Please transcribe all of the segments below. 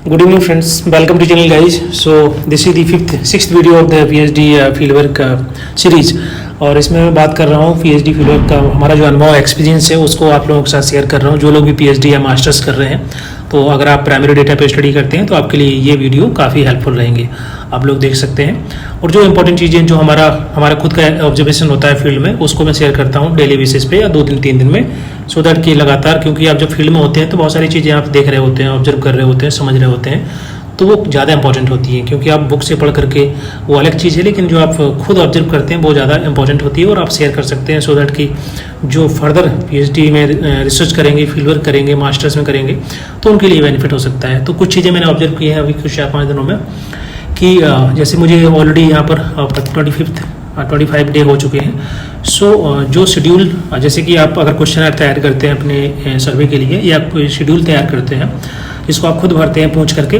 Good evening, friends. Welcome to channel, guys. So this is the sixth video of the PhD fieldwork series. और इसमें मैं बात कर रहा हूँ PhD फील्डवर्क का हमारा जो अनुभव एक्सपीरियंस है उसको आप लोगों के साथ शेयर कर रहा हूँ, जो लोग भी PhD या मास्टर्स कर रहे हैं। तो अगर आप प्राइमरी डेटा पे स्टडी करते हैं तो आपके लिए ये वीडियो काफ़ी हेल्पफुल रहेंगे, आप लोग देख सकते हैं। और जो इंपॉर्टेंट चीज़ें जो हमारा खुद का ऑब्जर्वेशन होता है फील्ड में, उसको मैं शेयर करता हूँ डेली बेसिस पे या 2 दिन 3 दिन में, सो दैट कि लगातार, क्योंकि आप जब फील्ड में होते हैं तो बहुत सारी चीज़ें आप देख रहे होते हैं, ऑब्जर्व कर रहे होते हैं, समझ रहे होते हैं, तो वो ज़्यादा इंपॉर्टेंट होती है। क्योंकि आप बुक से पढ़ करके वो अलग चीज़ है, लेकिन जो आप खुद ऑब्जर्व करते हैं वो ज़्यादा इंपॉर्टेंट होती है और आप शेयर कर सकते हैं, सो दैट कि जो फर्दर PhD में रिसर्च करेंगे, फील्ड वर्क करेंगे, मास्टर्स में करेंगे, तो उनके लिए बेनिफिट हो सकता है। तो कुछ चीज़ें मैंने ऑब्जर्व की हैं अभी कुछ 4-5 दिनों में, कि जैसे मुझे ऑलरेडी यहाँ पर 25 डे हो चुके हैं। सो जो शेड्यूल, जैसे कि आप अगर क्वेश्चन तैयार करते हैं अपने सर्वे के लिए या कोई शेड्यूल तैयार करते हैं जिसको आप खुद भरते हैं पूछ करके,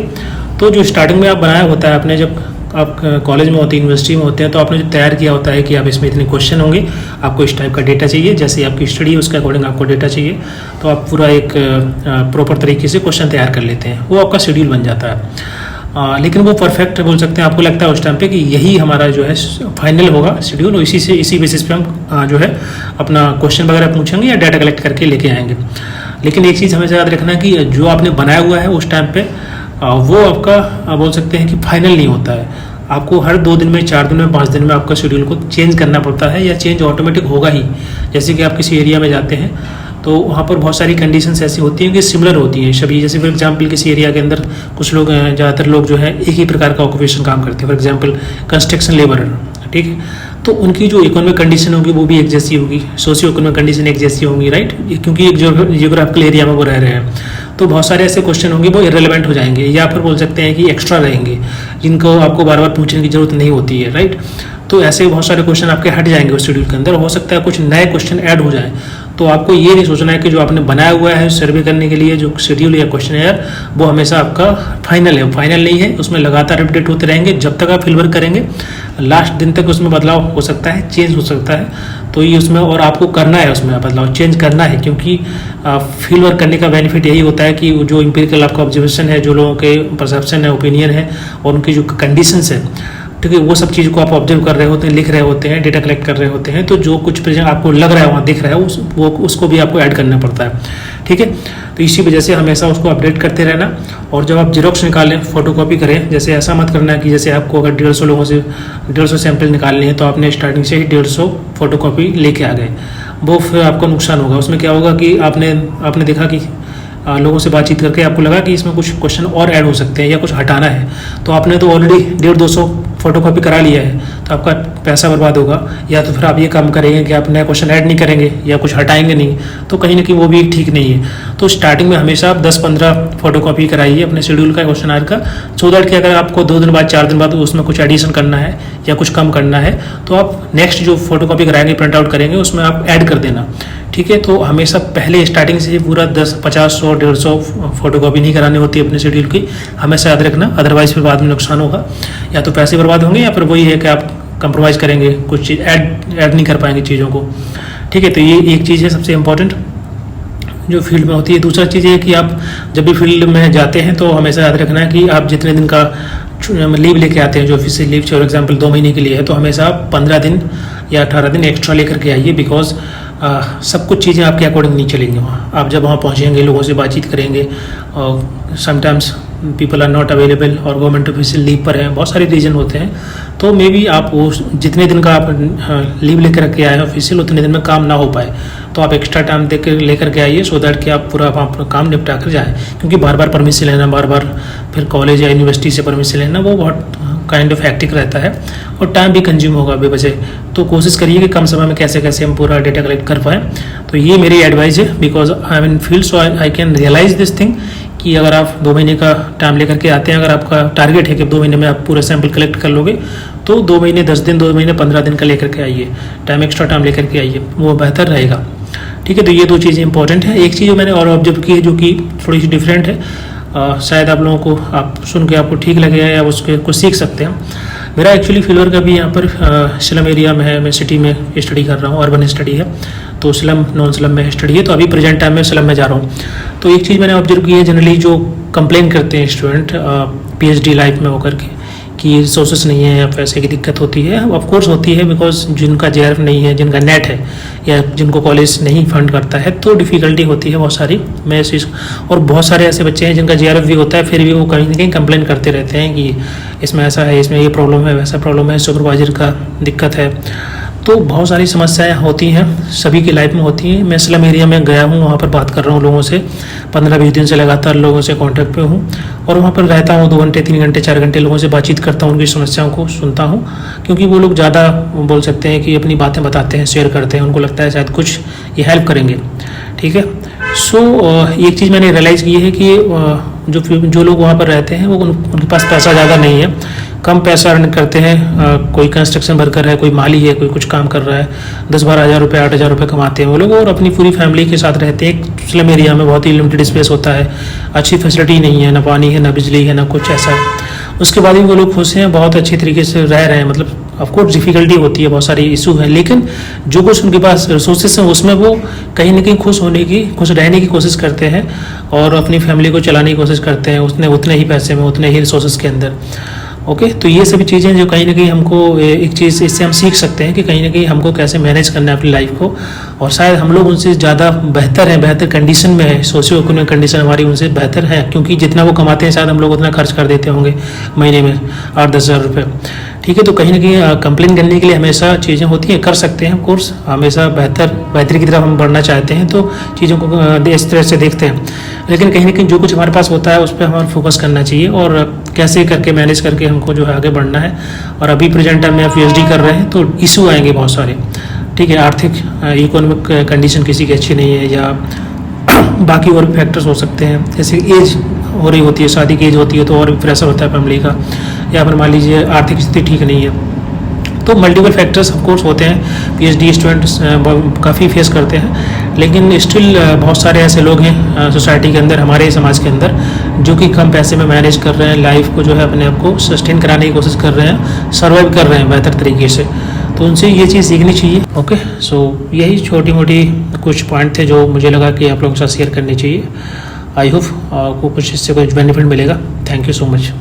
तो जो स्टार्टिंग में आप बनाया होता है आपने, जब आप कॉलेज में होते हैं, यूनिवर्सिटी में होते हैं, तो आपने जो तैयार किया होता है कि आप इसमें इतने क्वेश्चन होंगे, आपको इस टाइप का डेटा चाहिए, जैसे आपकी स्टडी है उसके अकॉर्डिंग आपको डेटा चाहिए, तो आप पूरा एक प्रॉपर तरीके से क्वेश्चन तैयार कर लेते हैं, वो आपका शेड्यूल बन जाता है। लेकिन वो परफेक्ट बोल सकते हैं, आपको लगता है उस टाइम पे कि यही हमारा जो है फाइनल होगा शेड्यूल, और इसी बेसिस पे हम जो है अपना क्वेश्चन वगैरह पूछेंगे या डाटा कलेक्ट करके लेके आएंगे। लेकिन एक चीज़ हमें याद रखना कि जो आपने बनाया हुआ है उस टाइम पे वो आपका बोल सकते हैं कि फाइनल नहीं होता है। आपको हर 2 दिन में, 4 दिन में, 5 दिन में आपका शेड्यूल को चेंज करना पड़ता है, या चेंज ऑटोमेटिक होगा ही। जैसे कि आप किसी एरिया में जाते हैं तो वहाँ पर बहुत सारी कंडीशंस ऐसी होती हैं कि सिमिलर होती हैं सभी। जैसे फॉर एग्जांपल किसी एरिया के अंदर कुछ लोग, ज़्यादातर लोग जो है एक ही प्रकार का ऑक्यूपेशन काम करते हैं, फॉर एग्जांपल कंस्ट्रक्शन लेबरर, ठीक है, तो उनकी जो इकोनॉमिक कंडीशन होगी वो भी एक जैसी होगी, सोशियो इकोनॉमिक कंडीशन एक जैसी होंगी, राइट, क्योंकि एक जियोग्राफिकल एरिया में वो रह रहे हैं। तो बहुत सारे ऐसे क्वेश्चन होंगे वो इररिलेवेंट हो जाएंगे, या फिर बोल सकते हैं कि एक्स्ट्रा रहेंगे, जिनको आपको बार बार पूछने की जरूरत नहीं होती है, राइट। तो ऐसे बहुत सारे क्वेश्चन आपके हट जाएंगे उस शेड्यूल के अंदर, हो सकता है कुछ नए क्वेश्चन ऐड हो जाए। तो आपको ये नहीं सोचना है कि जो आपने बनाया हुआ है सर्वे करने के लिए जो शेड्यूल या क्वेश्चन है वो हमेशा आपका फाइनल है, फाइनल नहीं है। उसमें लगातार अपडेट होते रहेंगे जब तक आप फील्ड वर्क करेंगे, लास्ट दिन तक उसमें बदलाव हो सकता है, चेंज हो सकता है। तो ये उसमें, और आपको करना है उसमें बदलाव, चेंज करना है, क्योंकि फील्ड वर्क करने का बेनिफिट यही होता है कि जो इंपेरिकल आपका ऑब्जर्वेशन है, जो लोगों के परसेप्शन है, ओपिनियन है, और उनकी जो कंडीशंस है, ठीक है, वो सब चीज़ को आप ऑब्जर्व कर रहे होते हैं, लिख रहे होते हैं, डेटा कलेक्ट कर रहे होते हैं। तो जो कुछ प्रेजेंट आपको लग रहा है, वहाँ दिख रहा है, उसको भी आपको ऐड करना पड़ता है, ठीक है। तो इसी वजह से हमेशा उसको अपडेट करते रहना। और जब आप जेरोक्स निकालें, फोटोकॉपी करें, जैसे ऐसा मत करना कि जैसे आपको अगर 150 लोगों से 150 सैंपल निकालने हैं तो आपने स्टार्टिंग से ही 150 फोटोकॉपी लेके आ गए, वो फिर आपको नुकसान होगा। उसमें क्या होगा कि आपने देखा कि लोगों से बातचीत करके आपको लगा कि इसमें कुछ क्वेश्चन और ऐड हो सकते हैं या कुछ हटाना है, तो आपने तो ऑलरेडी 150-200 फोटोकॉपी करा लिया है, तो आपका पैसा बर्बाद होगा। या तो फिर आप ये काम करेंगे कि आप नया क्वेश्चन ऐड नहीं करेंगे या कुछ हटाएंगे नहीं, तो कहीं ना कहीं वो भी ठीक नहीं है। तो स्टार्टिंग में हमेशा आप 10-15 फोटोकॉपी कराइए अपने शेड्यूल का, क्वेश्चन आर का, सो दैट कि अगर आपको 2 दिन बाद, 4 दिन बाद उसमें कुछ एडिशन करना है या कुछ कम करना है, तो आप नेक्स्ट जो फोटोकॉपी कराएंगे, प्रिंट आउट करेंगे, उसमें आप ऐड कर देना, ठीक है। तो हमेशा पहले स्टार्टिंग से पूरा 10, 50, 100, 150 फोटोकॉपी नहीं करानी होती अपने शेड्यूल की, हमेशा याद रखना, अदरवाइज फिर बाद में नुकसान होगा, या तो पैसे बर्बाद होंगे या फिर वही है कि आप कंप्रोमाइज़ करेंगे, कुछ चीज़ ऐड नहीं कर पाएंगे चीज़ों को, ठीक है। तो ये एक चीज़ है सबसे इम्पोर्टेंट जो फील्ड में होती है। दूसरा चीज़ है कि आप जब भी फील्ड में जाते हैं तो हमेशा याद रखना है कि आप जितने दिन का लीव लेके आते हैं, जो ऑफिशियल लीव फॉर एग्जांपल 2 महीने के लिए है, तो हमेशा आप 15 दिन या 18 दिन एक्स्ट्रा लेकर के आइए, बिकॉज सब कुछ चीज़ें आपके अकॉर्डिंग नहीं चलेंगी वहाँ। आप जब वहाँ पहुँचेंगे, लोगों से बातचीत करेंगे, और sometimes people are not available और गवर्नमेंट ऑफिशियल लीव पर हैं, बहुत सारे रीजन होते हैं। तो मे बी आप वो जितने दिन का आप लीव लेकर के आए ऑफिशियल, उतने दिन में काम ना हो पाए, तो आप एक्स्ट्रा टाइम लेकर के आइए, सो दैट कि आप पूरा अपना काम निपटा कर जाए। क्योंकि बार बार परमिशन लेना, बार बार फिर कॉलेज या यूनिवर्सिटी से परमिशन लेना, वो बहुत काइंड ऑफ हैक्टिक रहता है और टाइम भी कंज्यूम होगा बेवजह। तो कोशिश करिए कि कम समय में कैसे कैसे हम पूरा डेटा कलेक्ट कर पाएँ। तो ये मेरी एडवाइस है, because I am in field, so I can realise this thing कि अगर आप 2 महीने का टाइम लेकर के आते हैं, अगर आपका टारगेट है कि 2 महीने में आप पूरे सैंपल कलेक्ट कर लोगे, तो 2 महीने 10 दिन, 2 महीने 15 दिन का लेकर के आइए, टाइम एक्स्ट्रा टाइम लेकर के आइए, वो बेहतर रहेगा, ठीक है। तो ये 2 चीज़ें इंपॉर्टेंट है। एक चीज़ जो मैंने और ऑब्जर्व की है जो कि थोड़ी सी डिफरेंट है, शायद आप लोगों को आप सुन के आपको ठीक लगेगा या उसके कुछ सीख सकते हैं। मेरा एक्चुअली फील्ड वर्क अभी यहाँ पर स्लम एरिया में है, मैं सिटी में स्टडी कर रहा हूँ, अर्बन स्टडी है, तो स्लम नॉन स्लम में स्टडी है, तो अभी प्रेजेंट टाइम में स्लम में जा रहा हूँ। तो एक चीज़ मैंने ऑब्जर्व की है, जनरली जो कंप्लेन करते हैं स्टूडेंट पीएचडी लाइफ में होकर के कि रिसोर्सेस नहीं है या पैसे की दिक्कत होती है। ऑफ कोर्स होती है, बिकॉज जिनका जेआरएफ नहीं है, जिनका नेट है या जिनको कॉलेज नहीं फंड करता है तो डिफ़िकल्टी होती है बहुत सारी। मैं इस चीज़ और बहुत सारे ऐसे बच्चे हैं जिनका जेआरएफ भी होता है, फिर भी वो कहीं ना कहीं कंप्लेन करते रहते हैं कि इसमें ऐसा है, इसमें ये प्रॉब्लम है, वैसा प्रॉब्लम है, सुपरवाइजर का दिक्कत है। तो बहुत सारी समस्याएं होती हैं, सभी की लाइफ में होती हैं। मैं स्लम एरिया में गया हूँ, वहाँ पर बात कर रहा हूँ लोगों से, 15-20 दिन से लगातार लोगों से कांटेक्ट पे हूँ और वहाँ पर रहता हूँ 2 घंटे 3 घंटे 4 घंटे लोगों से बातचीत करता हूँ, उनकी समस्याओं को सुनता हूँ, क्योंकि वो लोग ज़्यादा बोल सकते हैं कि अपनी बातें बताते हैं, शेयर करते हैं, उनको लगता है शायद कुछ ये हेल्प करेंगे। ठीक है। सो एक चीज़ मैंने रियलाइज़ की है कि जो लोग वहाँ पर रहते हैं वो उनके पास पैसा ज़्यादा नहीं है, कम पैसा अर्न करते हैं। कोई कंस्ट्रक्शन वर्कर है, कोई माली है, कोई कुछ काम कर रहा है, 10-12 हज़ार रुपये 8 हज़ार रुपये कमाते हैं वो लोग और अपनी पूरी फैमिली के साथ रहते हैं। एक स्लम एरिया में बहुत ही लिमिटेड स्पेस होता है, अच्छी फैसिलिटी नहीं है, ना पानी है, ना बिजली है, ना कुछ ऐसा। उसके बाद भी वो लोग खुश हैं, बहुत अच्छी तरीके से रह रहे हैं। मतलब ऑफकोर्स डिफ़िकल्टी होती है, बहुत सारी इशू है, लेकिन जो कुछ उनके पास रिसोर्सेस हैं उसमें वो कहीं ना कहीं खुश रहने की कोशिश करते हैं और अपनी फैमिली को चलाने की कोशिश करते हैं उतने ही पैसे में, उतने ही रिसोर्सेस के अंदर। ओके, तो ये सभी चीज़ें जो कहीं ना कहीं हमको एक चीज़ इससे हम सीख सकते हैं कि कहीं ना कहीं हमको कैसे मैनेज करना है अपनी लाइफ को, और शायद हम लोग उनसे ज़्यादा बेहतर हैं, बेहतर कंडीशन में है, सोशियो इकोनॉमिक कंडीशन हमारी उनसे बेहतर है, क्योंकि जितना वो कमाते हैं शायद हम लोग उतना खर्च कर देते होंगे महीने में 8-10 हज़ार रुपये। ठीक है, तो कहीं ना कहीं कंप्लेन करने के लिए हमेशा चीज़ें होती हैं, कर सकते हैं कोर्स, हमेशा बेहतरी की तरफ हम बढ़ना चाहते हैं तो चीज़ों को इस तरह से देखते हैं, लेकिन कहीं ना कहीं जो कुछ हमारे पास होता है उस पर हमारा फोकस करना चाहिए और कैसे करके मैनेज करके हमको जो है आगे बढ़ना है। और अभी प्रेजेंट टाइम में आप पीएचडी कर रहे हैं तो इशू आएंगे बहुत सारे। ठीक है, आर्थिक इकोनॉमिक कंडीशन किसी की अच्छी नहीं है या बाकी और भी फैक्टर्स हो सकते हैं, जैसे एज हो रही होती है, शादी की एज होती है तो और भी प्रेशर होता है फैमिली का, या फिर मान लीजिए आर्थिक स्थिति ठीक नहीं है, तो मल्टीपल फैक्टर्स ऑफ कोर्स होते हैं, पीएचडी स्टूडेंट्स काफ़ी फेस करते हैं। लेकिन स्टिल बहुत सारे ऐसे लोग हैं सोसाइटी के अंदर, हमारे समाज के अंदर, जो कि कम पैसे में मैनेज कर रहे हैं, लाइफ को जो है अपने आप को सस्टेन कराने की कोशिश कर रहे हैं, सर्वाइव कर रहे हैं बेहतर तरीके से, तो उनसे ये चीज़ सीखनी चाहिए। ओके, सो यही छोटी मोटी कुछ पॉइंट थे जो मुझे लगा कि आप लोगों के साथ शेयर करनी चाहिए। आई होप आपको कुछ इससे कुछ बेनिफिट मिलेगा। Thank you so much.